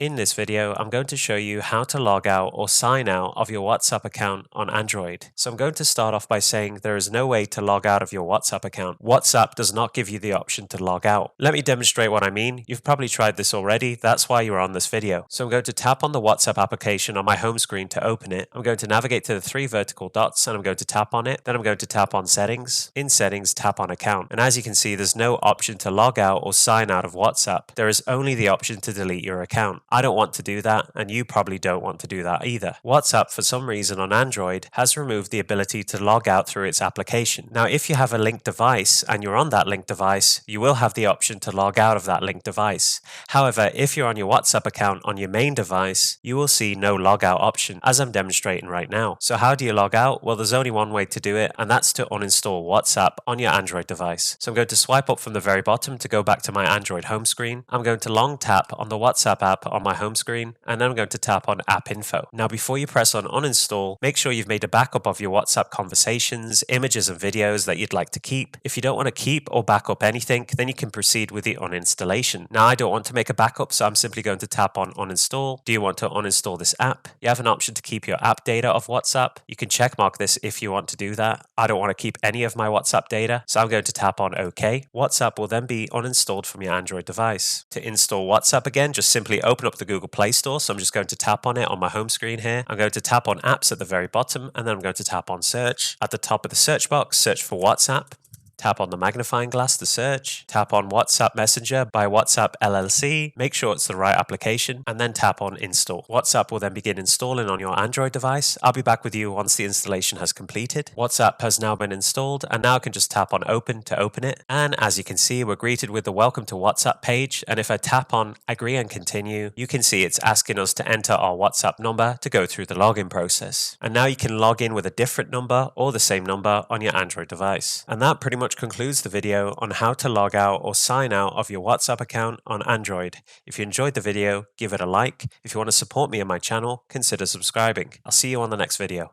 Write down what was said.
In this video, I'm going to show you how to log out or sign out of your WhatsApp account on Android. So I'm going to start off by saying there is no way to log out of your WhatsApp account. WhatsApp does not give you the option to log out. Let me demonstrate what I mean. You've probably tried this already. That's why you're on this video. So I'm going to tap on the WhatsApp application on my home screen to open it. I'm going to navigate to the three vertical dots and I'm going to tap on it. Then I'm going to tap on settings. In settings, tap on account. And as you can see, there's no option to log out or sign out of WhatsApp. There is only the option to delete your account. I don't want to do that, and you probably don't want to do that either. WhatsApp, for some reason on Android, has removed the ability to log out through its application. Now, if you have a linked device and you're on that linked device, you will have the option to log out of that linked device. However, if you're on your WhatsApp account on your main device, you will see no logout option, as I'm demonstrating right now. So how do you log out? Well, there's only one way to do it, and that's to uninstall WhatsApp on your Android device. So I'm going to swipe up from the very bottom to go back to my Android home screen. I'm going to long tap on the WhatsApp app on my home screen, and then I'm going to tap on app info. Now, before you press on uninstall, make sure you've made a backup of your WhatsApp conversations, images and videos that you'd like to keep. If you don't want to keep or back up anything, then you can proceed with the uninstallation. Now, I don't want to make a backup, so I'm simply going to tap on uninstall. Do you want to uninstall this app? You have an option to keep your app data of WhatsApp. You can check mark this if you want to do that. I don't want to keep any of my WhatsApp data, so I'm going to tap on OK. WhatsApp will then be uninstalled from your Android device. To install WhatsApp again, just simply open up the Google Play Store. So I'm just going to tap on it on my home screen here. I'm going to tap on apps at the very bottom, and then I'm going to tap on search. At the top of the search box, search for WhatsApp. Tap on the magnifying glass to search, tap on WhatsApp Messenger by WhatsApp LLC, make sure it's the right application, and then tap on install. WhatsApp will then begin installing on your Android device. I'll be back with you once the installation has completed. WhatsApp has now been installed, and now I can just tap on open to open it. And as you can see, we're greeted with the welcome to WhatsApp page. And if I tap on agree and continue, you can see it's asking us to enter our WhatsApp number to go through the login process. And now you can log in with a different number or the same number on your Android device. And that pretty much concludes the video on how to log out or sign out of your WhatsApp account on Android. If you enjoyed the video, give it a like. If you want to support me and my channel, consider subscribing. I'll see you on the next video.